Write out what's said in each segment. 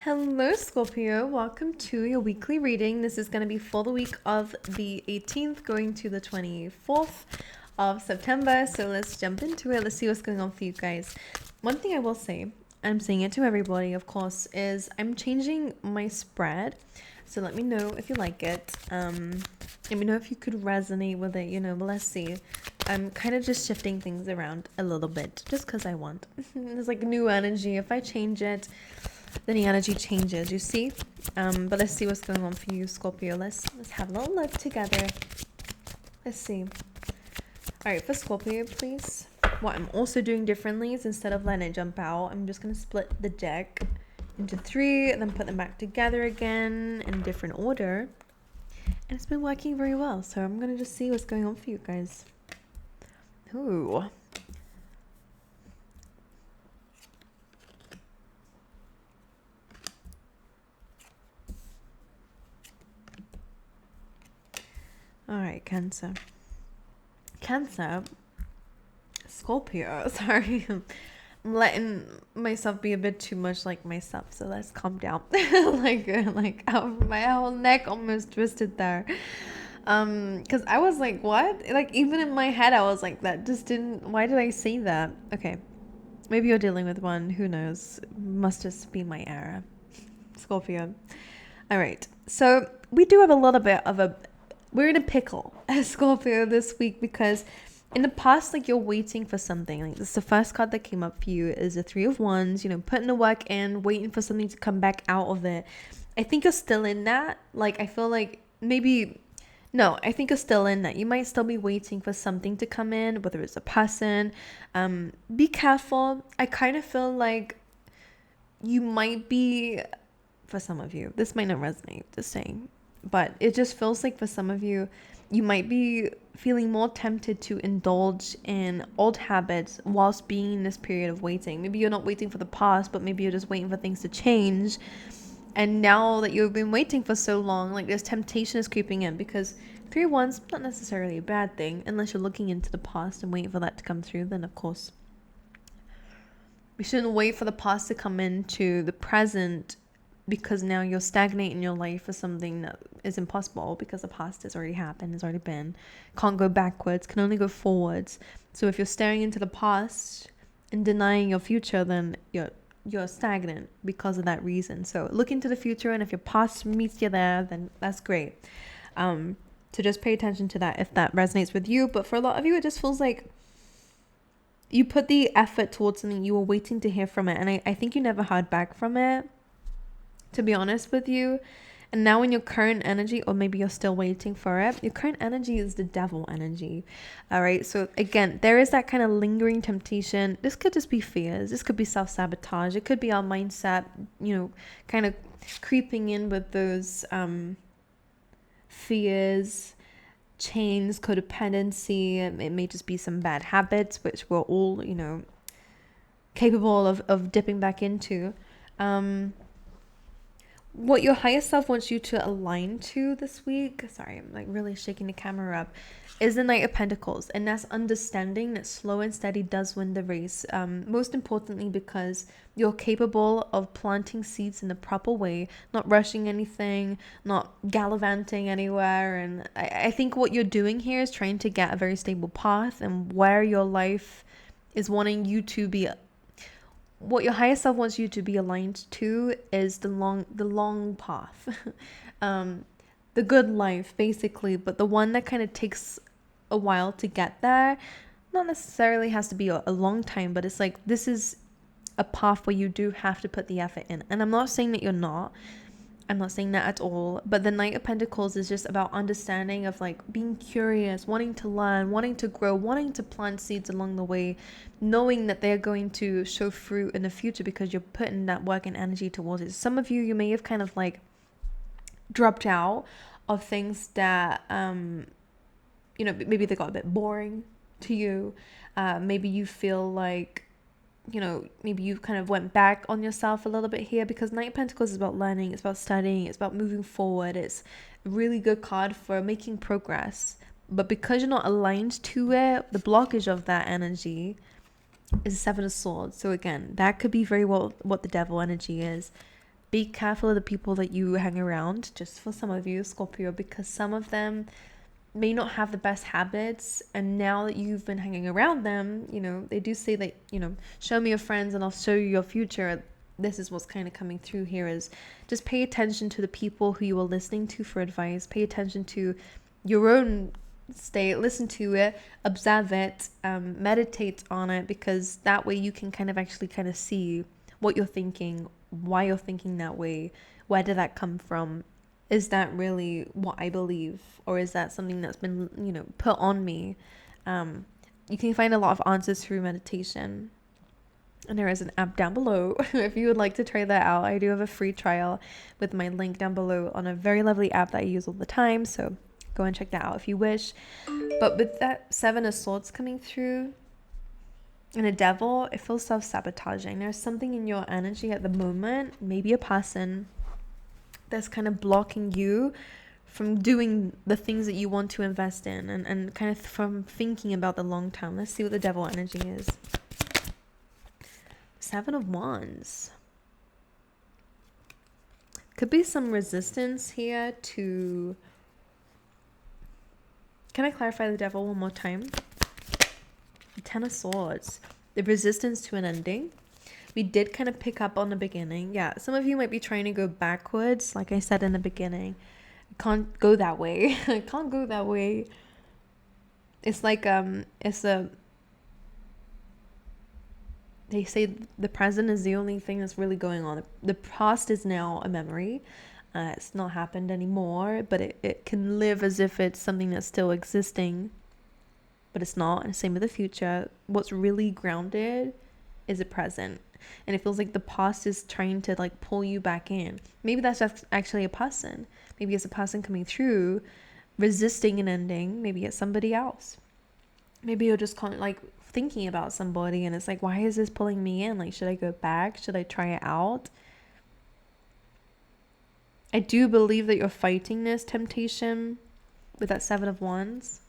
Hello, Scorpio. Welcome to your weekly reading. This is going to be for the week of the 18th going to the 24th of September. So let's jump into it. Let's see what's going on for you guys. One thing I will say, I'm saying it to everybody, of course, is I'm changing my spread. So let me know if you like it. Let me know if you could resonate with it, but let's see. I'm kind of just shifting things around a little bit just because I want. There's like new energy. If I change it, then the energy changes, you see. But let's see what's going on for you, Scorpio. Let's have a little look together. Let's see. All right, for Scorpio, please. What I'm also doing differently is instead of letting it jump out, I'm just going to split the deck into 3 and then put them back together again in different order. And it's been working very well, so I'm going to just see what's going on for you guys. Ooh. All right, Cancer. Scorpio, sorry. I'm letting myself be a bit too much like myself, so let's calm down. like my whole neck almost twisted there. Because I was like, what? Like, even in my head, I was like, that just didn't, why did I say that? Okay, maybe you're dealing with one, who knows? Must just be my era. Scorpio. All right, so we do have a little bit of we're in a pickle as Scorpio this week because in the past, like, you're waiting for something. Like, this is the first card that came up for you is the 3 of Wands, putting the work in, waiting for something to come back out of it. I think you're still in that. Like, I feel like I think you're still in that. You might still be waiting for something to come in, whether it's a person. Be careful. I kind of feel like you might be, for some of you, this might not resonate, just saying, but it just feels like for some of you, you might be feeling more tempted to indulge in old habits whilst being in this period of waiting. Maybe you're not waiting for the past, but maybe you're just waiting for things to change. And now that you've been waiting for so long, like, this temptation is creeping in because 3 of Wands, not necessarily a bad thing, unless you're looking into the past and waiting for that to come through. Then of course, we shouldn't wait for the past to come into the present because now you're stagnating your life for something that is impossible because the past has already happened, has already been. Can't go backwards, can only go forwards. So if you're staring into the past and denying your future, then you're stagnant because of that reason. So look into the future, and if your past meets you there, then that's great. So just pay attention to that if that resonates with you. But for a lot of you, it just feels like you put the effort towards something, you were waiting to hear from it, and I think you never heard back from it, to be honest with you. And now in your current energy, or maybe you're still waiting for it, your current energy is the devil energy. All right, so again, there is that kind of lingering temptation. This could just be fears, this could be self-sabotage, it could be our mindset, kind of creeping in with those fears, chains, codependency. It may just be some bad habits which we're all capable of dipping back into. What your higher self wants you to align to this week, sorry, I'm like really shaking the camera up, is the Knight of Pentacles. And that's understanding that slow and steady does win the race. Most importantly, because you're capable of planting seeds in the proper way, not rushing anything, not gallivanting anywhere. And I think what you're doing here is trying to get a very stable path, and where your life is wanting you to be, what your higher self wants you to be aligned to is the long path, the good life basically, but the one that kind of takes a while to get there. Not necessarily has to be a long time, but it's like, this is a path where you do have to put the effort in. And I'm not saying that you're not, I'm not saying that at all, but the Knight of Pentacles is just about understanding of, like, being curious, wanting to learn, wanting to grow, wanting to plant seeds along the way, knowing that they're going to show fruit in the future because you're putting that work and energy towards it. Some of you may have kind of like dropped out of things that, maybe they got a bit boring to you. Maybe you feel like, maybe you kind of went back on yourself a little bit here, because Knight of Pentacles is about learning, it's about studying, it's about moving forward. It's a really good card for making progress. But because you're not aligned to it, the blockage of that energy is 7 of Swords. So again, that could be very well what the devil energy is. be careful of the people that you hang around, just for some of you, Scorpio, because some of them may not have the best habits, and now that you've been hanging around them, you know, they do say that, you know, show me your friends and I'll show you your future. This is what's kind of coming through here, is just pay attention to the people who you are listening to for advice. Pay attention to your own state, listen to it, observe it, meditate on it, because that way you can kind of actually kind of see what you're thinking, why you're thinking that way, where did that come from, is that really what I believe, or is that something that's been, you know, put on me? You can find a lot of answers through meditation, and there is an app down below if you would like to try that out. I do have a free trial with my link down below on a very lovely app that I use all the time, so go and check that out if you wish. But with that Seven of Swords coming through and a Devil, it feels self-sabotaging. There's something in your energy at the moment, maybe a person, that's kind of blocking you from doing the things that you want to invest in, and kind of from thinking about the long term. Let's see what the Devil energy is. Seven of Wands. Could be some resistance here to... Can I clarify the Devil one more time? The Ten of Swords. The resistance to an ending. We did kind of pick up on the beginning. Yeah, some of you might be trying to go backwards. Like I said in the beginning, I can't go that way. I can't go that way. It's like, they say the present is the only thing that's really going on. The past is now a memory. It's not happened anymore, but it can live as if it's something that's still existing, but it's not. And same with the future. What's really grounded is the present. And it feels like the past is trying to like pull you back in. Maybe that's just actually a person. Maybe it's a person coming through, resisting an ending. Maybe it's somebody else. Maybe you're just kind of like thinking about somebody, and it's like, why is this pulling me in? Like, should I go back? Should I try it out? I do believe that you're fighting this temptation with that Seven of Wands.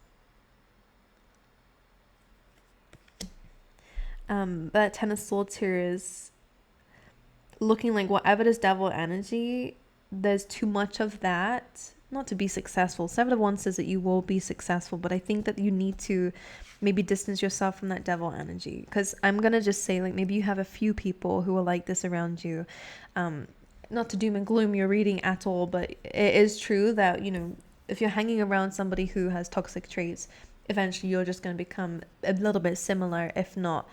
That Ten of Swords here is looking like whatever this Devil energy, there's too much of that not to be successful. Seven of Wands says that you will be successful, but I think that you need to maybe distance yourself from that Devil energy, because I'm going to just say, like, maybe you have a few people who are like this around you. Not to doom and gloom your reading at all, but it is true that, you know, if you're hanging around somebody who has toxic traits, eventually you're just going to become a little bit similar, if not,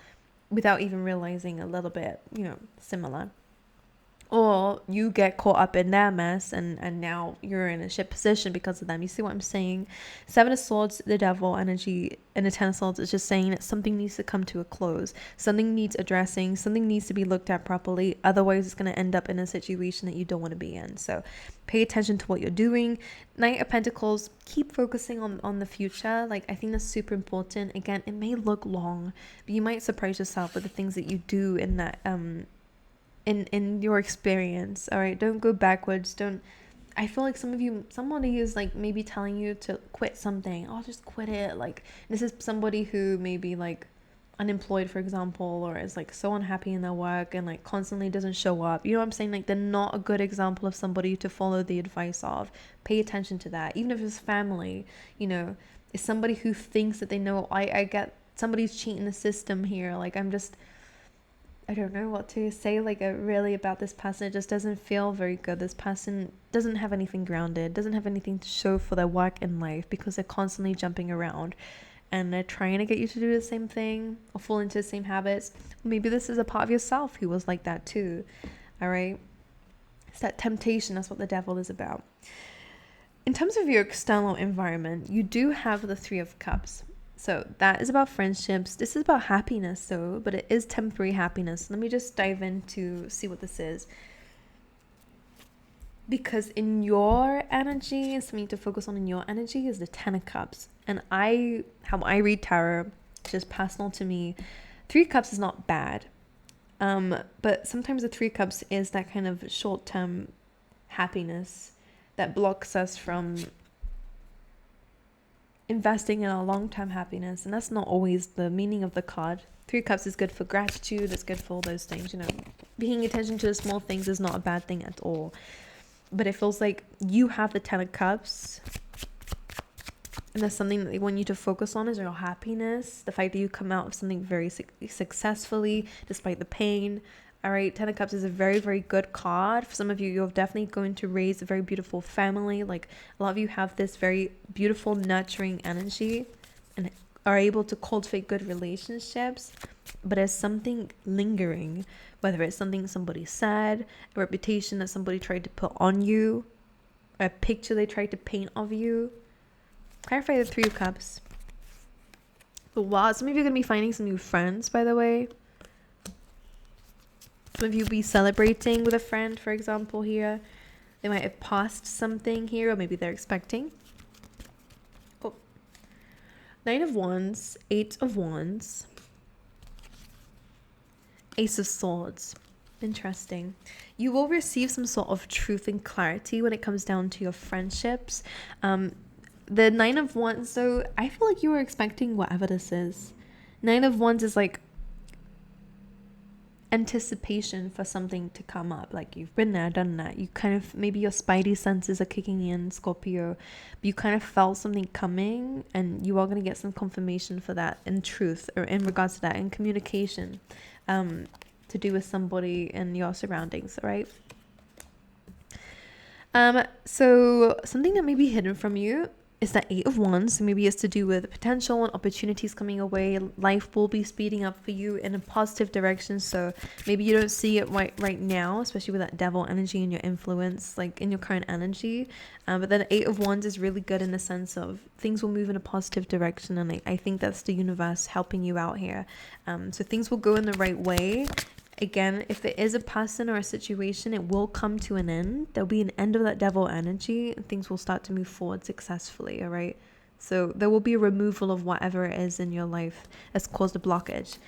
without even realizing, a little bit, you know, similar. Or you get caught up in their mess, and now you're in a shit position because of them. You see what I'm saying? Seven of Swords, the Devil energy, and the Ten of Swords is just saying that something needs to come to a close. Something needs addressing. Something needs to be looked at properly. Otherwise, it's going to end up in a situation that you don't want to be in. So pay attention to what you're doing. Knight of Pentacles, keep focusing on the future. Like, I think that's super important. Again, it may look long, but you might surprise yourself with the things that you do in that in your experience. All right, don't go backwards. Don't... I feel like somebody is like maybe telling you to quit something. Oh, just quit it. Like, this is somebody who may be like unemployed, for example, or is like so unhappy in their work and like constantly doesn't show up. You know what I'm saying? Like, they're not a good example of somebody to follow the advice of. Pay attention to that. Even if it's family, you know, it's somebody who thinks that they know. I get somebody's cheating the system here. Like, I don't know what to say, like, really about this person. It just doesn't feel very good. This person doesn't have anything grounded, doesn't have anything to show for their work in life, because they're constantly jumping around and they're trying to get you to do the same thing or fall into the same habits. Maybe this is a part of yourself who was like that too. All right. It's that temptation. That's what the Devil is about. In terms of your external environment, you do have the Three of Cups. So that is about friendships. This is about happiness though, but it is temporary happiness. Let me just dive in to see what this is. Because in your energy, and something to focus on in your energy, is the Ten of Cups. And how I read tarot, it's just personal to me. Three Cups is not bad. But sometimes the Three Cups is that kind of short-term happiness that blocks us from investing in our long-term happiness, and that's not always the meaning of the card. Three Cups is good for gratitude, it's good for all those things, you know. paying attention to the small things is not a bad thing at all. But it feels like you have the 10 of Cups, and that's something that they want you to focus on is your happiness. The fact that you come out of something very successfully despite the pain. All right, 10 of Cups is a very, very good card. For some of you, you're definitely going to raise a very beautiful family. Like, a lot of you have this very beautiful, nurturing energy and are able to cultivate good relationships. But there's something lingering, whether it's something somebody said, a reputation that somebody tried to put on you, a picture they tried to paint of you. Clarify the 3 of Cups. But wow, some of you are going to be finding some new friends, by the way. Some of you be celebrating with a friend, for example, here. They might have passed something here, or maybe they're expecting. Oh. 9 of Wands, 8 of Wands, Ace of Swords. Interesting. You will receive some sort of truth and clarity when it comes down to your friendships. The 9 of Wands, so I feel like you were expecting whatever this is. 9 of Wands is like anticipation for something to come up. Like, you've been there, done that. You kind of, maybe your spidey senses are kicking in, Scorpio, but you kind of felt something coming, and you are going to get some confirmation for that in truth, or in regards to that, in communication, to do with somebody in your surroundings, right? So something that may be hidden from you is that 8 of Wands. So maybe it's to do with potential and opportunities coming away. Life will be speeding up for you in a positive direction. So maybe you don't see it right now, especially with that devil energy and your influence, like in your current energy. But then 8 of Wands is really good in the sense of things will move in a positive direction. And I think that's the universe helping you out here. So things will go in the right way. Again, if there is a person or a situation, it will come to an end. There'll be an end of that devil energy, and things will start to move forward successfully, all right? So there will be a removal of whatever it is in your life that's caused a blockage.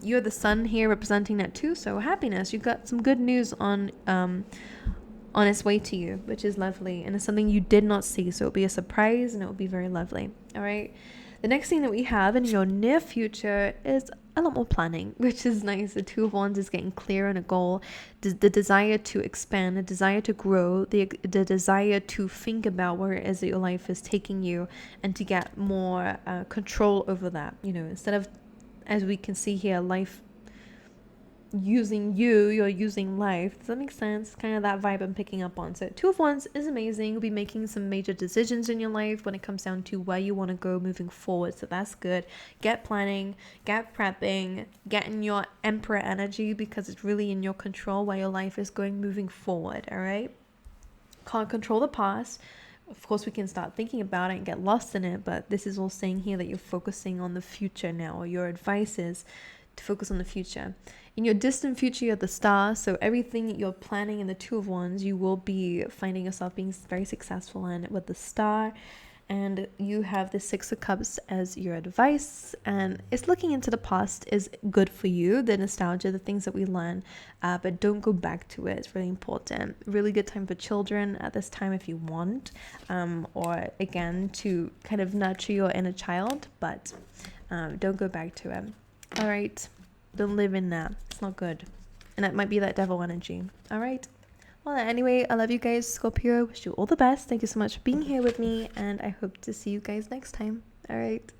You're the sun here representing that too, so happiness. You got some good news on its way to you, which is lovely, and it's something you did not see, so it'll be a surprise, and it will be very lovely, all right? The next thing that we have in your near future is a lot more planning, which is nice. The 2 of Wands is getting clear on a goal, the desire to expand, the desire to grow, the desire to think about where it is that your life is taking you, and to get more control over that. You know, instead of, as we can see here, life using you, you're using life. Does that make sense? Kind of that vibe I'm picking up on. So 2 of Wands is amazing. You'll be making some major decisions in your life when it comes down to where you want to go moving forward. So that's good. Get planning, get prepping, get in your Emperor energy, because it's really in your control where your life is going moving forward. All right. Can't control the past. Of course, we can start thinking about it and get lost in it, but this is all saying here that you're focusing on the future now, or your advice is to focus on the future. In your distant future, you're the star, so everything you're planning in the 2 of Wands, you will be finding yourself being very successful in with the star. And you have the 6 of Cups as your advice, and it's looking into the past is good for you, the nostalgia, the things that we learn, but don't go back to it. It's really important. Really good time for children at this time if you want, or again to kind of nurture your inner child, but don't go back to it. All right, don't live in that. It's not good, and that might be that devil energy. All right. Well, anyway, I love you guys, Scorpio. Wish you all the best. Thank you so much for being here with me, and I hope to see you guys next time. All right.